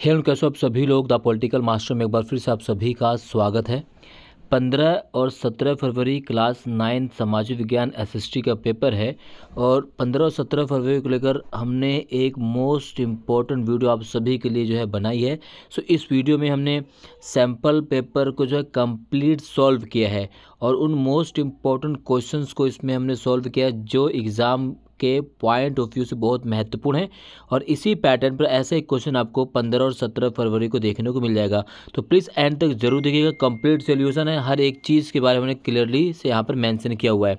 Hello, कैसे हो आप सभी लोग। द पॉलिटिकल मास्टर में एक बार फिर से आप सभी का स्वागत है। 15 और 17 फरवरी क्लास 9 सामाजिक विज्ञान एसएसटी का पेपर है और 15 और 17 फरवरी को लेकर हमने एक मोस्ट इम्पॉर्टेंट वीडियो आप सभी के लिए जो है बनाई है। सो इस वीडियो में हमने सैम्पल पेपर को जो है कंप्लीट सॉल्व किया है और उन मोस्ट इम्पॉर्टेंट क्वेश्चंस को इसमें हमने सॉल्व किया है जो एग्ज़ाम के पॉइंट ऑफ व्यू से बहुत महत्वपूर्ण है। और इसी पैटर्न पर ऐसे एक क्वेश्चन आपको 15 और 17 फरवरी को देखने को मिल जाएगा। तो प्लीज़ एंड तक जरूर देखिएगा, कंप्लीट सोल्यूशन है, हर एक चीज़ के बारे में हमने क्लियरली से यहाँ पर मेंशन किया हुआ है।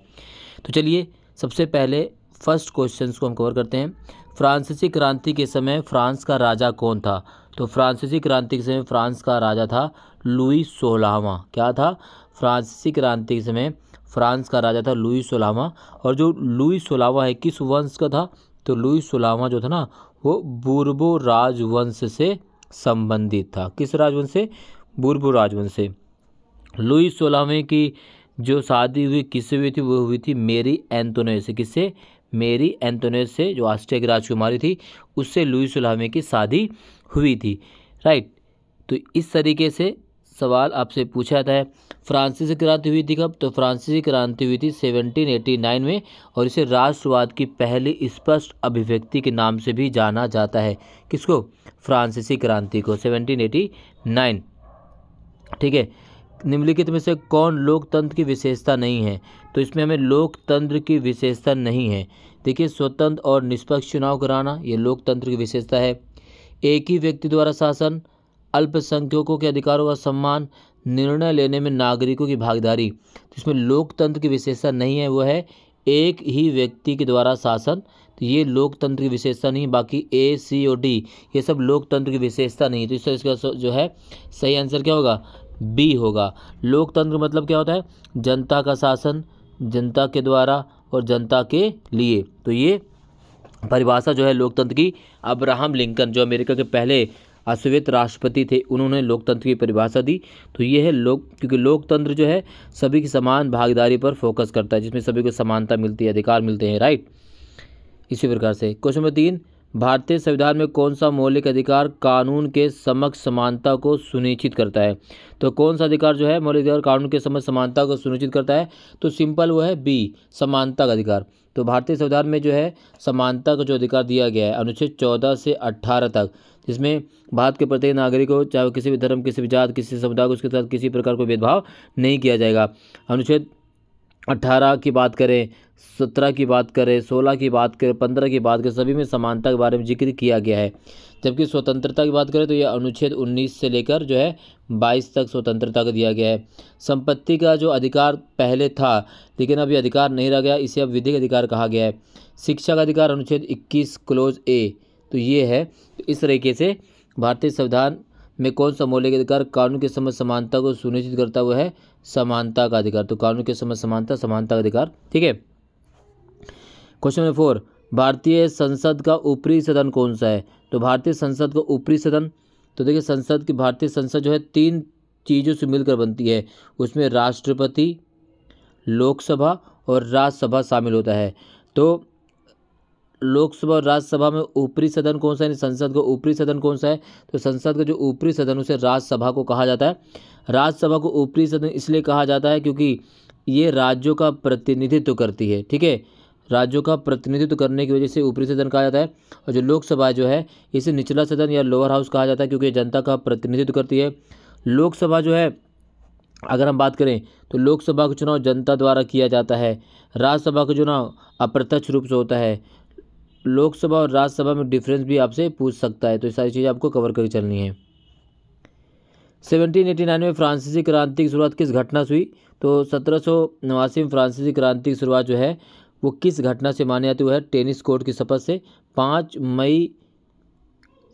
तो चलिए सबसे पहले फर्स्ट क्वेश्चन को हम कवर करते हैं। फ्रांसीसी क्रांति के समय फ्रांस का राजा कौन था? तो फ्रांसीसी क्रांति के समय फ्रांस का राजा था लुई 16वां। क्या था? फ्रांसीसी क्रांति के समय फ्रांस का राजा था लुई 16वां। और जो लुई 16वां है किस वंश का था? तो लुई 16वां जो था ना वो बूर्बो राजवंश से संबंधित था। किस राजवंश से? बूर्बो राजवंश से। लुई 16वें की जो शादी हुई किससे हुई थी? वो हुई थी मेरी एंटोनेट से। किससे? मेरी एंटोनेट से, जो ऑस्ट्रिया की राजकुमारी थी, उससे लुई 16वें की शादी हुई थी। राइट। तो इस तरीके से सवाल आपसे पूछा जाता है। फ्रांसीसी क्रांति हुई थी कब? तो फ्रांसीसी क्रांति हुई थी 1789 में और इसे राष्ट्रवाद की पहली स्पष्ट अभिव्यक्ति के नाम से भी जाना जाता है। किसको? फ्रांसीसी क्रांति को, 1789। ठीक है। निम्नलिखित में से कौन लोकतंत्र की विशेषता नहीं है? तो इसमें हमें लोकतंत्र की विशेषता नहीं है। देखिए, स्वतंत्र और निष्पक्ष चुनाव कराना ये लोकतंत्र की विशेषता है। एक ही व्यक्ति द्वारा शासन, अल्पसंख्यकों के अधिकारों का सम्मान, निर्णय लेने में नागरिकों की भागीदारी। तो इसमें लोकतंत्र की विशेषता नहीं है, वो है एक ही व्यक्ति के द्वारा शासन। तो ये लोकतंत्र की विशेषता नहीं। बाकी ए, सी और डी ये सब लोकतंत्र की विशेषता नहीं। तो इसका जो है सही आंसर क्या होगा? बी होगा। लोकतंत्र मतलब क्या होता है? जनता का शासन, जनता के द्वारा और जनता के लिए। तो ये परिभाषा जो है लोकतंत्र की अब्राहम लिंकन, जो अमेरिका के पहले अश्वेत राष्ट्रपति थे, उन्होंने लोकतंत्र की परिभाषा दी। तो ये है क्योंकि लोकतंत्र जो है सभी की समान भागीदारी पर फोकस करता है, जिसमें सभी को समानता मिलती है, अधिकार मिलते हैं। राइट। इसी प्रकार से क्वेश्चन नंबर 3, भारतीय संविधान में कौन सा मौलिक अधिकार कानून के समक्ष समानता को सुनिश्चित करता है? तो कौन सा अधिकार जो है मौलिक अधिकार कानून के समक्ष समानता को सुनिश्चित करता है? तो सिंपल वो है बी, समानता का अधिकार। तो भारतीय संविधान में जो है समानता का जो अधिकार दिया गया है अनुच्छेद 14 से 18 तक, जिसमें भारत के प्रत्येक नागरिक को, चाहे वो किसी भी धर्म, किसी भी जात, किसी समुदाय को, उसके साथ किसी प्रकार कोई भेदभाव नहीं किया जाएगा। अनुच्छेद 18 की बात करें, 17 की बात करें, 16 की बात करें, 15 की बात करें, सभी में समानता के बारे में जिक्र किया गया है। जबकि स्वतंत्रता की बात करें तो यह अनुच्छेद 19 से लेकर जो है 22 तक स्वतंत्रता का दिया गया है। संपत्ति का जो अधिकार पहले था लेकिन अब ये अधिकार नहीं रह गया, इसे अब विधिक अधिकार कहा गया है। शिक्षा का अधिकार अनुच्छेद 21 क्लोज ए। तो ये है। इस तरीके से भारतीय संविधान में कौन सा मौलिक अधिकार कानून के समक्ष समानता को सुनिश्चित करता हुआ है? समानता का अधिकार। तो कानून के समक्ष समानता, समानता का अधिकार। ठीक है। क्वेश्चन नंबर 4, भारतीय संसद का ऊपरी सदन कौन सा है? तो भारतीय संसद का ऊपरी सदन, तो देखिए भारतीय संसद जो है 3 चीज़ों से मिलकर बनती है। उसमें राष्ट्रपति, लोकसभा और राज्यसभा शामिल होता है। तो लोकसभा और राज्यसभा में ऊपरी सदन कौन सा है? संसद का ऊपरी सदन कौन सा है? तो संसद का जो ऊपरी सदन उसे राज्यसभा को कहा जाता है। राज्यसभा को ऊपरी सदन इसलिए कहा जाता है क्योंकि ये राज्यों का प्रतिनिधित्व करती है। ठीक है। राज्यों का प्रतिनिधित्व करने की वजह से ऊपरी सदन कहा जाता है। और जो लोकसभा जो है इसे निचला सदन या लोअर हाउस कहा जाता है क्योंकि जनता का प्रतिनिधित्व करती है। लोकसभा जो है अगर हम बात करें तो लोकसभा का चुनाव जनता द्वारा किया जाता है। राज्यसभा का चुनाव अप्रत्यक्ष रूप से होता है। लोकसभा और राज्यसभा में डिफरेंस भी आपसे पूछ सकता है, तो ये सारी चीज़ें आपको कवर करके चलनी है। 1789 में फ्रांसीसी क्रांति की शुरुआत किस घटना से हुई? तो 1789 में फ्रांसीसी क्रांति की शुरुआत जो है वो किस घटना से मानी जाती है? वो है टेनिस कोर्ट की शपथ से। 5 मई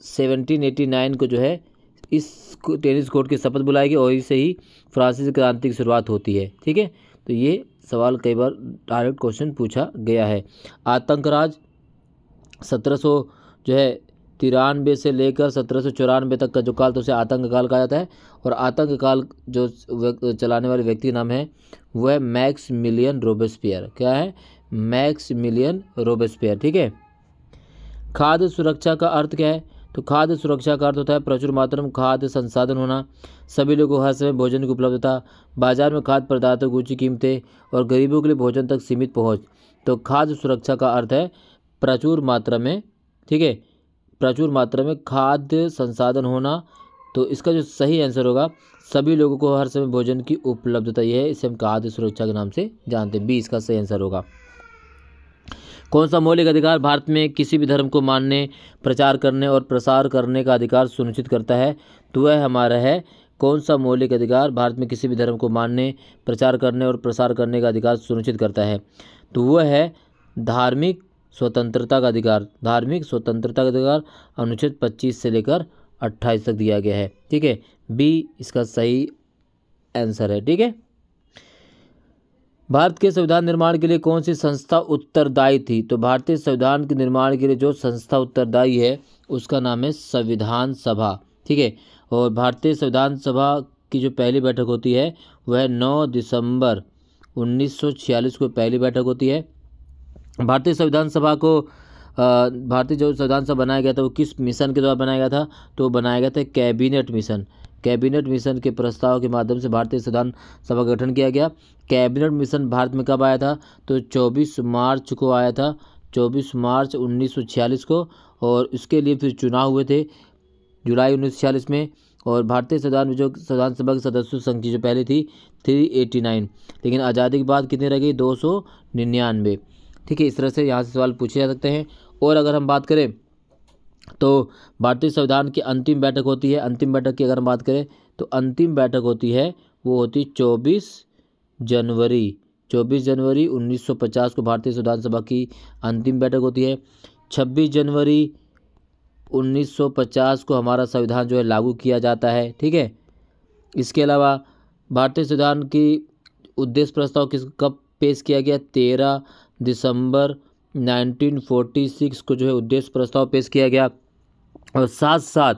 1789 को जो है इस टेनिस कोर्ट की शपथ बुलाई गई और इससे ही फ्रांसीसी क्रांति की शुरुआत होती है। ठीक है। तो ये सवाल कई बार डायरेक्ट क्वेश्चन पूछा गया है। आतंकराज 1793 से लेकर 1794 तक का जो काल तो उसे आतंक काल कहा जाता है। और आतंक काल जो चलाने वाले व्यक्ति का नाम है वो है मैक्सिमिलियन रोबेस्पियर। क्या है? Maximilien Robespierre. ठीक है। खाद्य सुरक्षा का अर्थ क्या है? तो खाद्य सुरक्षा का अर्थ होता है प्रचुर मात्रा में खाद्य संसाधन होना, सभी लोगों को हर समय भोजन की उपलब्धता, बाजार में खाद्य पदार्थों की ऊंची कीमतें और गरीबों के लिए भोजन तक सीमित पहुंच। तो खाद्य सुरक्षा का अर्थ है प्रचुर मात्रा में, ठीक है, प्रचुर मात्रा में खाद्य संसाधन होना। तो इसका जो सही आंसर होगा सभी लोगों को हर समय भोजन की उपलब्धता, यह है, इसे हम खाद्य सुरक्षा के नाम से जानते हैं। बी इसका सही आंसर होगा। कौन सा मौलिक अधिकार भारत में किसी भी धर्म को मानने, प्रचार करने और प्रसार करने का अधिकार सुनिश्चित करता है? तो वह हमारा है, कौन सा मौलिक अधिकार भारत में किसी भी धर्म को मानने, प्रचार करने और प्रसार करने का अधिकार सुनिश्चित करता है? तो वह है धार्मिक स्वतंत्रता का अधिकार। धार्मिक स्वतंत्रता का अधिकार अनुच्छेद 25 से लेकर 28 तक दिया गया है, ठीक है। बी इसका सही आंसर है, ठीक है। भारत के संविधान निर्माण के लिए कौन सी संस्था उत्तरदायी थी? तो भारतीय संविधान के निर्माण के लिए जो संस्था उत्तरदायी है उसका नाम है संविधान सभा, ठीक है। और भारतीय संविधान सभा की जो पहली बैठक होती है वह 9 दिसंबर 1946 को पहली बैठक होती है। भारतीय संविधान सभा को भारतीय जो संविधान सभा बनाया गया था वो किस मिशन के द्वारा बनाया गया था? तो बनाया गया था कैबिनेट मिशन। कैबिनेट मिशन के प्रस्ताव के माध्यम से भारतीय संविधान सभा का गठन किया गया। कैबिनेट मिशन भारत में कब आया था? तो 24 मार्च को आया था, 24 मार्च 1946 को। और इसके लिए फिर चुनाव हुए थे जुलाई 1946 में। और भारतीय संविधान में जो संविधान सभा के सदस्यों संख्या जो पहले थी 389, लेकिन आज़ादी के बाद कितनी रह गई? 299, ठीक है। इस तरह से यहाँ से सवाल पूछे जा सकते हैं। और अगर हम बात करें तो भारतीय संविधान की अंतिम बैठक होती है, अंतिम बैठक की अगर हम बात करें तो अंतिम बैठक होती है वो होती 24 जनवरी 1950 को भारतीय संविधान सभा की अंतिम बैठक होती है। 26 जनवरी 1950 को हमारा संविधान जो है लागू किया जाता है, ठीक है। इसके अलावा भारतीय संविधान की उद्देश्य प्रस्ताव कब पेश किया गया? 13 दिसंबर 1946 को जो है उद्देश्य प्रस्ताव पेश किया गया। और साथ साथ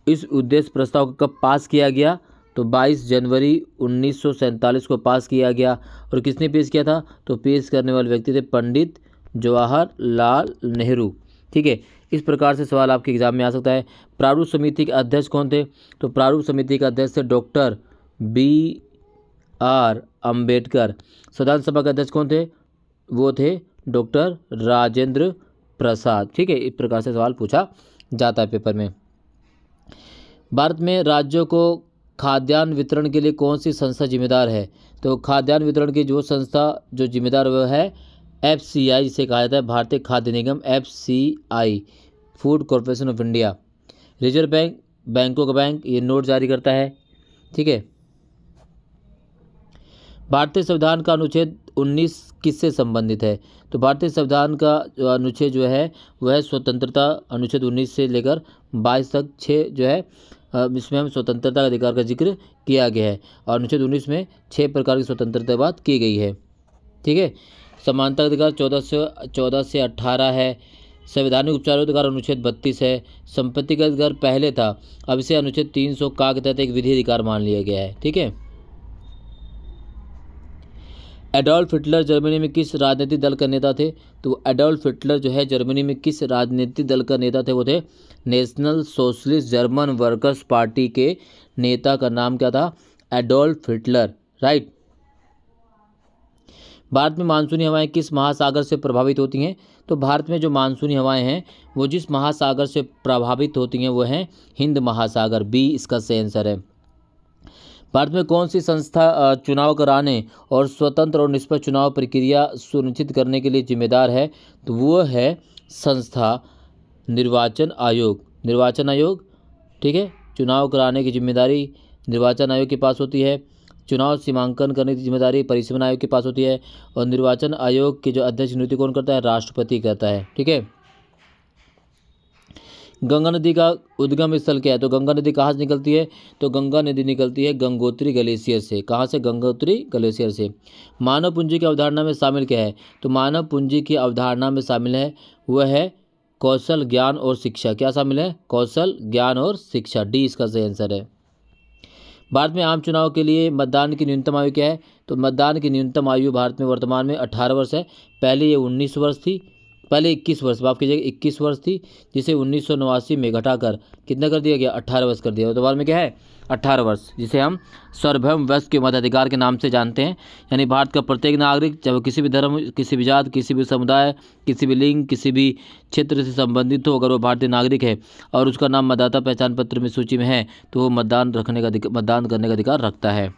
इस उद्देश्य प्रस्ताव को कब पास किया गया? तो 22 जनवरी 1947 को पास किया गया। और किसने पेश किया था? तो पेश करने वाले व्यक्ति थे पंडित जवाहरलाल नेहरू, ठीक है। इस प्रकार से सवाल आपके एग्जाम में आ सकता है। प्रारूप समिति के अध्यक्ष कौन थे? तो प्रारूप समिति के अध्यक्ष थे डॉक्टर BR अम्बेडकर। संविधान सभा के अध्यक्ष कौन थे? वो थे डॉक्टर राजेंद्र प्रसाद, ठीक है। इस प्रकार से सवाल पूछा जाता है पेपर में। भारत में राज्यों को खाद्यान्न वितरण के लिए कौन सी संस्था जिम्मेदार है? तो खाद्यान्न वितरण की जो संस्था जो जिम्मेदार वो है FCI, जिसे कहा जाता है भारतीय खाद्य निगम, FCI, food corporation of India. Reserve bank, बैंकों का बैंक, ये नोट जारी करता है, ठीक है। भारतीय संविधान का अनुच्छेद 19 किससे संबंधित है? तो भारतीय संविधान का जो अनुच्छेद जो है वह स्वतंत्रता अनुच्छेद 19 से लेकर 22 तक 6 जो है इसमें हम स्वतंत्रता का अधिकार का जिक्र किया गया है। और अनुच्छेद 19 में 6 प्रकार की स्वतंत्रता की बात की गई है, ठीक है। समानता का अधिकार 14 से 18 है। संवैधानिक उपचाराधिकार अनुच्छेद 32 है। संपत्ति का अधिकार पहले था, अब इसे अनुच्छेद 300 का के तहत एक विधि अधिकार मान लिया गया है, ठीक है। एडोल्फ हिटलर जर्मनी में किस राजनीतिक दल का नेता थे? तो एडोल्फ हिटलर जो है जर्मनी में किस राजनीतिक दल का नेता थे? वो थे national socialist German workers party के नेता का नाम क्या था? Adolf Hitler, right. भारत में मानसूनी हवाएं किस महासागर से प्रभावित होती हैं? तो भारत में जो मानसूनी हवाएं हैं वो जिस महासागर से प्रभावित होती हैं वो हैं हिंद महासागर। बी इसका सही आंसर है। भारत में कौन सी संस्था चुनाव कराने और स्वतंत्र और निष्पक्ष चुनाव प्रक्रिया सुनिश्चित करने के लिए जिम्मेदार है? तो वो है संस्था निर्वाचन आयोग। निर्वाचन आयोग, ठीक है। चुनाव कराने की जिम्मेदारी निर्वाचन आयोग के पास होती है। चुनाव सीमांकन करने की जिम्मेदारी परिसीमन आयोग के पास होती है। और निर्वाचन आयोग के जो अध्यक्ष नियुक्ति कौन करता है? राष्ट्रपति करता है, ठीक है। गंगा नदी का उद्गम स्थल क्या है? तो गंगा नदी कहाँ से निकलती है? तो गंगा नदी निकलती है गंगोत्री ग्लेशियर से। कहाँ से? गंगोत्री ग्लेशियर से। मानव पूंजी की अवधारणा में शामिल क्या है? तो मानव पूंजी की अवधारणा में शामिल है वह है कौशल, ज्ञान और शिक्षा। क्या शामिल है? कौशल, ज्ञान और शिक्षा। डी इसका सही आंसर है। भारत में आम चुनाव के लिए मतदान की न्यूनतम आयु क्या है? तो मतदान की न्यूनतम आयु भारत में वर्तमान में 18 वर्ष है। पहले ये 19 वर्ष थी, पहले 21 वर्ष, माफ कीजिएगा 21 वर्ष थी, जिसे 1989 में घटाकर कितना कर दिया गया, 18 वर्ष कर दिया। तो बाद में क्या है, 18 वर्ष, जिसे हम सार्वभौम वयस्क के मताधिकार के नाम से जानते हैं। यानी भारत का प्रत्येक नागरिक, चाहे वो किसी भी धर्म, किसी भी जात, किसी भी समुदाय, किसी भी लिंग, किसी भी क्षेत्र से संबंधित हो, अगर वो भारतीय नागरिक है और उसका नाम मतदाता पहचान पत्र में सूची में है, तो वो मतदान करने का अधिकार रखता है।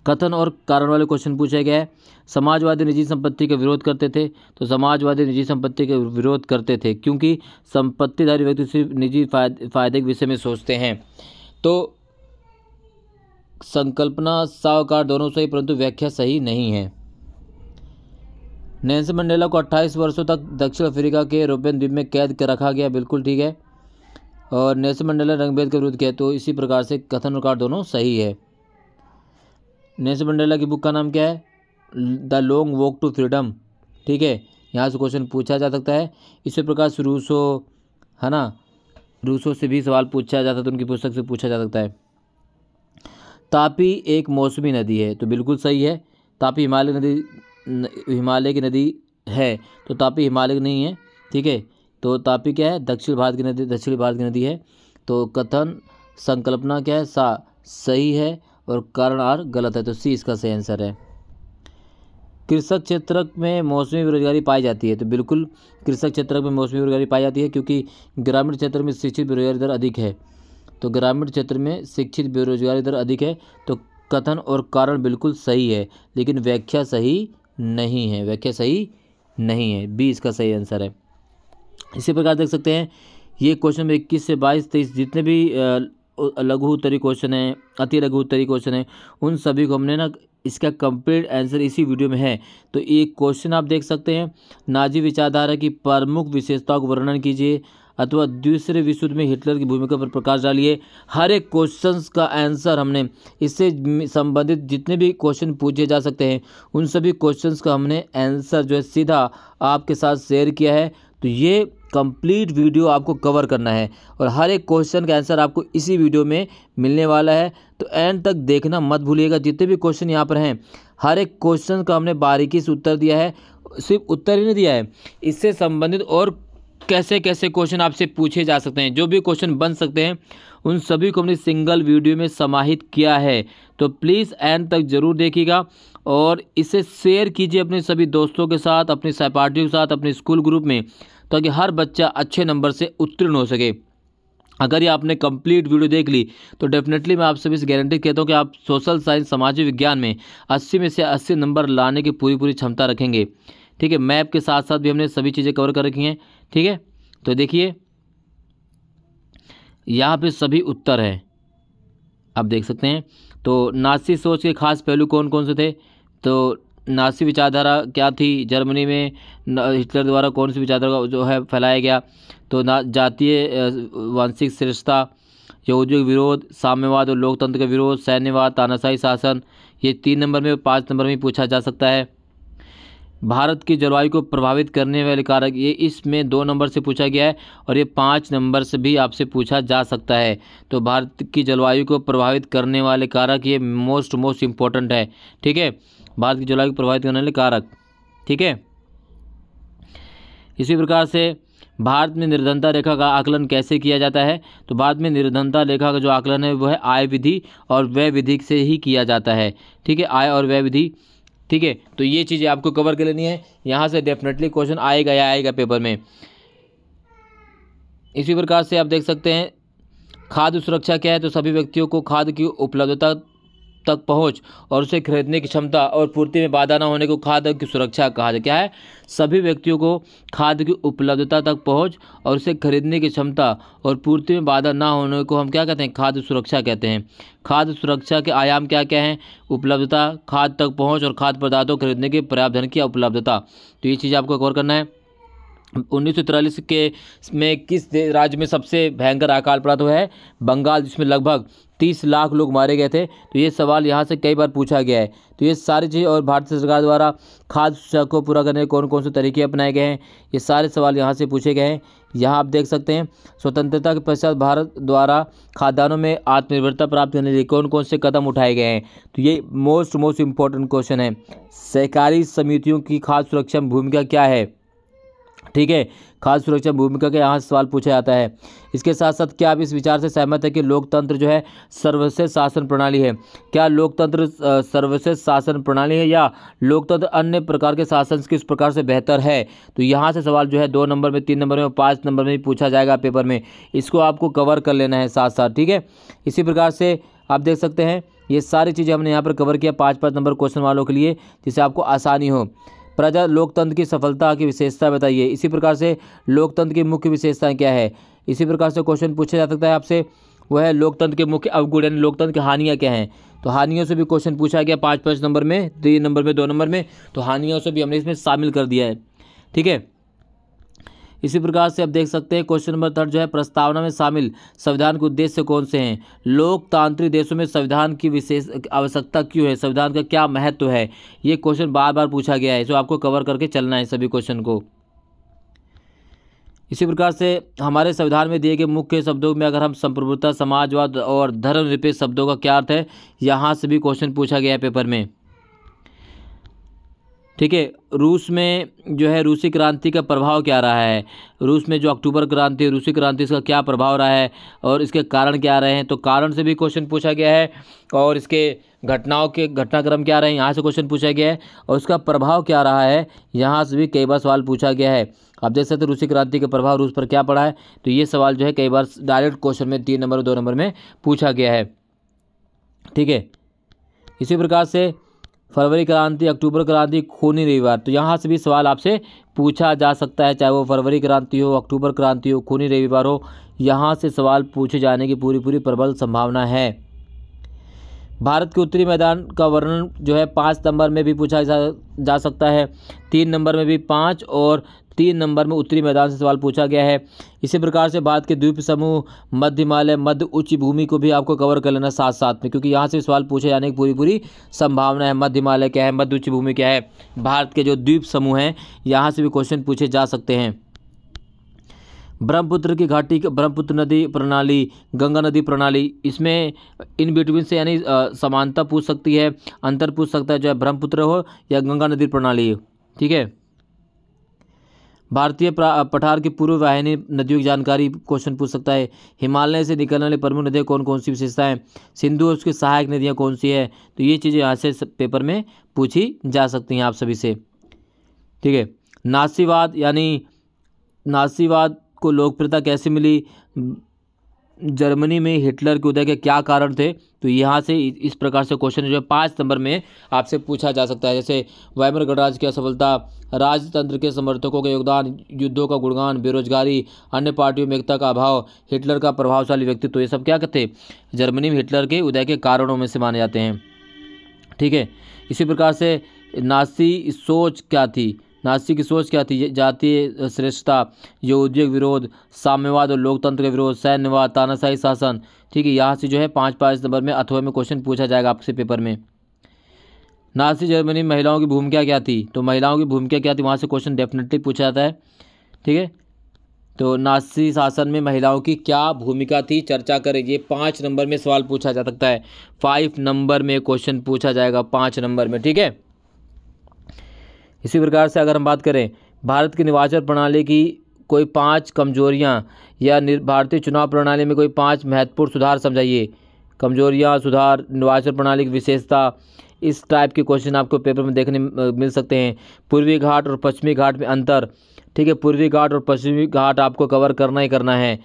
कथन और कारण वाले क्वेश्चन पूछा गया है। समाजवादी निजी संपत्ति का विरोध करते थे, तो समाजवादी निजी संपत्ति का विरोध करते थे क्योंकि संपत्तिधारी व्यक्ति सिर्फ निजी फायदे के विषय में सोचते हैं। तो संकल्पना सावकार दोनों सही, परंतु व्याख्या सही नहीं है। नेल्सन मंडेला को 28 वर्षों तक दक्षिण अफ्रीका के रोबेन द्वीप में कैद कर रखा गया, बिल्कुल ठीक है। और नेल्सन मंडेला ने रंगभेद का विरोध किया, तो इसी प्रकार से कथन और कारण दोनों सही है। नेल्सन मंडेला की बुक का नाम क्या है, the long walk to freedom, ठीक है। यहाँ से क्वेश्चन पूछा जा सकता है। इसी प्रकार से रूसो, है ना, रूसो से भी सवाल पूछा जाता है, तो उनकी पुस्तक से पूछा जा सकता है। तापी एक मौसमी नदी है, तो बिल्कुल सही है। तापी हिमालय की नदी है, तो तापी हिमालय की नहीं है, ठीक है। तो तापी क्या है, दक्षिण भारत की नदी है। तो कथन संकल्पना क्या है, सही है, और कारण आर गलत है, तो सी इसका सही आंसर है। कृषक क्षेत्र में मौसमी बेरोजगारी पाई जाती है, तो बिल्कुल कृषक क्षेत्र में मौसमी बेरोजगारी पाई जाती है क्योंकि ग्रामीण क्षेत्र में शिक्षित बेरोजगारी दर अधिक है। तो ग्रामीण क्षेत्र में शिक्षित बेरोजगारी दर अधिक है, तो कथन और कारण बिल्कुल सही है, लेकिन व्याख्या सही नहीं है, बी इसका सही आंसर है। इसी प्रकार देख सकते हैं, ये क्वेश्चन 21 से 22, 23 जितने भी लघु उत्तरी क्वेश्चन है, अति लघु उत्तरी क्वेश्चन है, उन सभी को हमने ना इसका कंप्लीट आंसर इसी वीडियो में है। तो एक क्वेश्चन आप देख सकते हैं, नाजी विचारधारा की प्रमुख विशेषताओं का वर्णन कीजिए, अथवा दूसरे विश्व युद्ध में हिटलर की भूमिका पर प्रकाश डालिए। हर एक क्वेश्चन का आंसर हमने, इससे संबंधित जितने भी क्वेश्चन पूछे जा सकते हैं, उन सभी क्वेश्चन का हमने आंसर जो है सीधा आपके साथ शेयर किया है। तो ये कंप्लीट वीडियो आपको कवर करना है और हर एक क्वेश्चन का आंसर आपको इसी वीडियो में मिलने वाला है। तो एंड तक देखना मत भूलिएगा। जितने भी क्वेश्चन यहाँ पर हैं, हर एक क्वेश्चन का हमने बारीकी से उत्तर दिया है। सिर्फ उत्तर ही नहीं दिया है, इससे संबंधित और कैसे कैसे क्वेश्चन आपसे पूछे जा सकते हैं, जो भी क्वेश्चन बन सकते हैं, उन सभी को हमने सिंगल वीडियो में समाहित किया है। तो प्लीज़ एंड तक ज़रूर देखिएगा और इसे शेयर कीजिए अपने सभी दोस्तों के साथ, अपने सहपाठियों के साथ, अपने स्कूल ग्रुप में, ताकि हर बच्चा अच्छे नंबर से उत्तीर्ण हो सके। अगर ये आपने कंप्लीट वीडियो देख ली तो डेफिनेटली मैं आप सभी से गारंटी कहता हूँ कि आप सोशल साइंस, सामाजिक विज्ञान में 80 में से 80 नंबर लाने की पूरी क्षमता रखेंगे, ठीक है। मैप के साथ साथ भी हमने सभी चीज़ें कवर कर रखी हैं, ठीक है। तो देखिए यहाँ पे सभी उत्तर हैं, आप देख सकते हैं। तो नाज़ी सोच के खास पहलू कौन कौन से थे, तो नाज़ी विचारधारा क्या थी, जर्मनी में हिटलर द्वारा कौन सी विचारधारा जो है फैलाया गया, तो जातीय वांशिक श्रेष्ठता, यहूदियों का विरोध, साम्यवाद और लोकतंत्र का विरोध, सैन्यवाद, तानाशाही शासन, ये 3 नंबर में, 5 नंबर में पूछा जा सकता है। भारत की जलवायु को प्रभावित करने वाले कारक, ये इसमें 2 नंबर से पूछा गया है और ये 5 नंबर से भी आपसे पूछा जा सकता है। तो भारत की जलवायु को प्रभावित करने वाले कारक, ये मोस्ट इम्पोर्टेंट है, ठीक है। भारत की जलवायु को प्रभावित करने वाले कारक, ठीक है। इसी प्रकार से भारत में निर्धनता रेखा का आकलन कैसे किया जाता है, तो भारत में निर्धनता रेखा का जो आकलन है वो है आय विधि और व्यय विधि से ही किया जाता है, ठीक है, आय और व्यय विधि, ठीक है। तो ये चीज़ें आपको कवर कर लेनी है, यहाँ से डेफिनेटली क्वेश्चन आएगा पेपर में। इसी प्रकार से आप देख सकते हैं, खाद्य सुरक्षा क्या है, तो सभी व्यक्तियों को खाद्य की उपलब्धता तक पहुंच और उसे खरीदने की क्षमता और पूर्ति में बाधा न होने को खाद्य की सुरक्षा कहा जाए। क्या है, सभी व्यक्तियों को खाद्य की उपलब्धता तक पहुंच और उसे खरीदने की क्षमता और पूर्ति में बाधा न होने को हम क्या कहते हैं, खाद्य सुरक्षा कहते हैं। खाद्य सुरक्षा के आयाम क्या क्या हैं, उपलब्धता, खाद्य तक पहुँच और खाद्य पदार्थों खरीदने के पर्याप्त धन की उपलब्धता। तो ये चीज़ आपको कवर करना है। 1943 के में किस राज्य में सबसे भयंकर अकाल पड़ा, तो है बंगाल, जिसमें लगभग 30 लाख लोग मारे गए थे। तो ये सवाल यहाँ से कई बार पूछा गया है। तो ये सारी चीज़, और भारतीय सरकार द्वारा खाद्य सुरक्षा को पूरा करने के कौन कौन से तरीके अपनाए गए हैं, ये सारे सवाल यहाँ से पूछे गए हैं। यहाँ आप देख सकते हैं, स्वतंत्रता के पश्चात भारत द्वारा खाद्यान्नों में आत्मनिर्भरता प्राप्त करने के लिए कौन कौन से कदम उठाए गए हैं। तो ये मोस्ट इम्पोर्टेंट क्वेश्चन है। सहकारी समितियों की खाद्य सुरक्षा में भूमिका क्या है, ठीक है। खाद्य सुरक्षा भूमिका के यहाँ से सवाल पूछा जाता है। इसके साथ साथ क्या आप इस विचार से सहमत है कि लोकतंत्र जो है सर्वश्रेष्ठ शासन प्रणाली है? क्या लोकतंत्र सर्वश्रेष्ठ शासन प्रणाली है या लोकतंत्र अन्य प्रकार के शासन किस प्रकार से बेहतर है? तो यहाँ से सवाल जो है 2 नंबर में, 3 नंबर में और 5 नंबर में भी पूछा जाएगा पेपर में। इसको आपको कवर कर लेना है साथ साथ, ठीक है। इसी प्रकार से आप देख सकते हैं ये सारी चीज़ें हमने यहाँ पर कवर किया 5-5 नंबर क्वेश्चन वालों के लिए, जिससे आपको आसानी हो। प्रजा लोकतंत्र की सफलता की विशेषता बताइए। इसी प्रकार से लोकतंत्र की मुख्य विशेषताएं क्या है? इसी प्रकार से क्वेश्चन पूछा जा सकता है आपसे, वह है लोकतंत्र के मुख्य अवगुण यानी लोकतंत्र की हानियां क्या हैं। तो हानियों से भी क्वेश्चन पूछा गया 5-5 नंबर में, 3 नंबर में, 2 नंबर में। तो हानियों से भी हमने इसमें शामिल कर दिया है, ठीक है। इसी प्रकार से आप देख सकते हैं क्वेश्चन नंबर 3 जो है, प्रस्तावना में शामिल संविधान के उद्देश्य कौन से हैं? लोकतांत्रिक देशों में संविधान की विशेष आवश्यकता क्यों है? संविधान का क्या महत्व है? ये क्वेश्चन बार बार पूछा गया है, जो आपको कवर करके चलना है सभी क्वेश्चन को। इसी प्रकार से हमारे संविधान में दिए गए मुख्य शब्दों में अगर हम संप्रभुता, समाजवाद और धर्मनिरपेक्ष शब्दों का क्या अर्थ है, यहाँ से भी क्वेश्चन पूछा गया है पेपर में, ठीक है। रूस में जो है रूसी क्रांति का प्रभाव क्या रहा है? रूस में जो अक्टूबर क्रांति, रूसी क्रांति, इसका क्या प्रभाव रहा है और इसके कारण क्या रहे हैं? तो कारण से भी क्वेश्चन पूछा गया है, और इसके घटनाओं के घटनाक्रम क्या रहे हैं, यहाँ से क्वेश्चन पूछा गया है, और उसका प्रभाव क्या रहा है, यहाँ से भी कई बार सवाल पूछा गया है। आप देख सकते हैं रूसी क्रांति का प्रभाव रूस पर क्या पड़ा है, तो ये सवाल जो है कई बार डायरेक्ट क्वेश्चन में 3 नंबर 2 नंबर में पूछा गया है, ठीक है। इसी प्रकार से फरवरी क्रांति, अक्टूबर क्रांति, खूनी रविवार, तो यहाँ से भी सवाल आपसे पूछा जा सकता है, चाहे वो फरवरी क्रांति हो, अक्टूबर क्रांति हो, खूनी रविवार हो, यहाँ से सवाल पूछे जाने की पूरी प्रबल संभावना है। भारत के उत्तरी मैदान का वर्णन जो है 5 नंबर में भी पूछा जा सकता है, 3 नंबर में भी 5 और 3 नंबर में उत्तरी मैदान से सवाल पूछा गया है। इसी प्रकार से भारत के द्वीप समूह, मध्य हिमालय, मध्य उच्च भूमि को भी आपको कवर कर लेना साथ साथ में, क्योंकि यहाँ से सवाल पूछे जाने की पूरी संभावना है। मध्य हिमालय क्या है, मध्य उच्च भूमि क्या है, भारत के जो द्वीप समूह हैं यहाँ से भी क्वेश्चन पूछे जा सकते हैं। ब्रह्मपुत्र की घाटी, ब्रह्मपुत्र नदी प्रणाली, गंगा नदी प्रणाली, इसमें इन बिटवीन से यानी समानता पूछ सकती है, अंतर पूछ सकता है, जो है ब्रह्मपुत्र हो या गंगा नदी प्रणाली, ठीक है। भारतीय पठार की पूर्व वाहिनी नदियों की जानकारी क्वेश्चन पूछ सकता है। हिमालय से निकलने वाली प्रमुख नदियाँ कौन कौन सी विशेषताएं, सिंधु और उसकी सहायक नदियाँ कौन सी है, तो ये चीज़ें यहाँ से पेपर में पूछी जा सकती हैं आप सभी से, ठीक है। नासीवाद यानी नासीवाद को लोकप्रियता कैसे मिली? जर्मनी में हिटलर के उदय के क्या कारण थे? तो यहाँ से इस प्रकार से क्वेश्चन जो है 5 नंबर में आपसे पूछा जा सकता है, जैसे वाइमर गणराज्य की असफलता, राजतंत्र के समर्थकों का योगदान, युद्धों का गुणगान, बेरोजगारी, अन्य पार्टियों में एकता का अभाव, हिटलर का प्रभावशाली व्यक्तित्व, ये सब क्या कहते? जर्मनी में हिटलर के उदय के कारणों में से माने जाते हैं, ठीक है। इसी प्रकार से नासी सोच क्या थी? नासी की सोच क्या थी? जातीय श्रेष्ठता, यहूदियों विरोध, साम्यवाद और लोकतंत्र का विरोध, सैन्यवाद, तानाशाही शासन, ठीक है। यहाँ से जो है 5-5 नंबर में अथवा में क्वेश्चन पूछा जाएगा आपसे पेपर में। नासी जर्मनी में महिलाओं की भूमिका क्या थी? तो महिलाओं की भूमिका क्या थी, वहाँ से क्वेश्चन डेफिनेटली पूछा जाता है, ठीक है। तो नासी शासन में महिलाओं की क्या भूमिका थी, चर्चा करें। ये 5 नंबर में सवाल पूछा जा सकता है, 5 नंबर में क्वेश्चन पूछा जाएगा 5 नंबर में, ठीक है। इसी प्रकार से अगर हम बात करें भारत की निर्वाचन प्रणाली की कोई 5 कमजोरियां या भारतीय चुनाव प्रणाली में कोई 5 महत्वपूर्ण सुधार समझाइए। कमजोरियां, सुधार, निर्वाचन प्रणाली की विशेषता, इस टाइप के क्वेश्चन आपको पेपर में देखने मिल सकते हैं। पूर्वी घाट और पश्चिमी घाट में अंतर, ठीक है। पूर्वी घाट और पश्चिमी घाट आपको कवर करना ही करना है।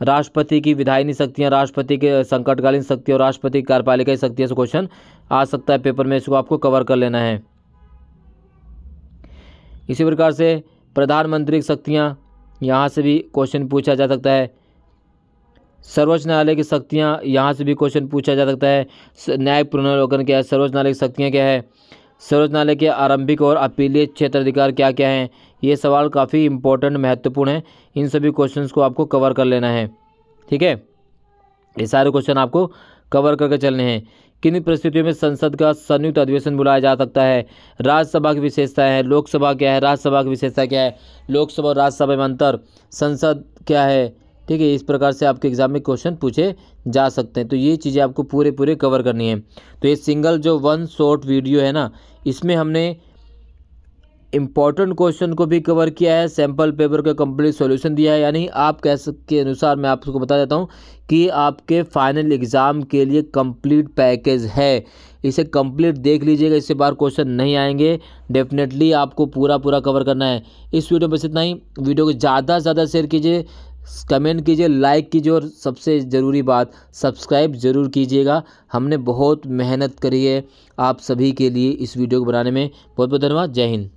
राष्ट्रपति की विधायिनी शक्तियाँ, राष्ट्रपति के संकटकालीन शक्ति और राष्ट्रपति की कार्यपालिका शक्तियाँ से क्वेश्चन आ सकता है पेपर में, इसको आपको कवर कर लेना है। इसी प्रकार से प्रधानमंत्री की शक्तियाँ, यहाँ से भी क्वेश्चन पूछा जा सकता है। सर्वोच्च न्यायालय की शक्तियाँ, यहाँ से भी क्वेश्चन पूछा जा सकता है। न्यायिक पुनर्विलोकन क्या है, सर्वोच्च न्यायालय की शक्तियाँ क्या है, सर्वोच्च न्यायालय के आरंभिक और अपीलीय क्षेत्राधिकार क्या क्या हैं। ये सवाल काफ़ी इंपॉर्टेंट, महत्वपूर्ण है। इन सभी क्वेश्चंस को आपको कवर कर लेना है, ठीक है। ये सारे क्वेश्चन आपको कवर करके चलने हैं। किन परिस्थितियों में संसद का संयुक्त अधिवेशन बुलाया जा सकता है? राज्यसभा की विशेषताएं हैं, लोकसभा क्या है, राज्यसभा की विशेषता क्या है, लोकसभा और राज्यसभा में अंतर, संसद क्या है, ठीक है। इस प्रकार से आपके एग्जाम में क्वेश्चन पूछे जा सकते हैं। तो ये चीज़ें आपको पूरे कवर करनी है। तो ये सिंगल जो 1 शॉर्ट वीडियो है ना, इसमें हमने इम्पॉर्टेंट क्वेश्चन को भी कवर किया है, सैम्पल पेपर का कंप्लीट सॉल्यूशन दिया है। यानी आप के अनुसार मैं आपको बता देता हूँ कि आपके फाइनल एग्ज़ाम के लिए कंप्लीट पैकेज है। इसे कंप्लीट देख लीजिएगा, इससे बाहर क्वेश्चन नहीं आएंगे। डेफिनेटली आपको पूरा कवर करना है। इस वीडियो में बस इतना ही। वीडियो को ज़्यादा से ज़्यादा शेयर कीजिए, कमेंट कीजिए, लाइक कीजिए और सबसे ज़रूरी बात सब्सक्राइब ज़रूर कीजिएगा। हमने बहुत मेहनत करी है आप सभी के लिए इस वीडियो को बनाने में। बहुत बहुत धन्यवाद। जय हिंद।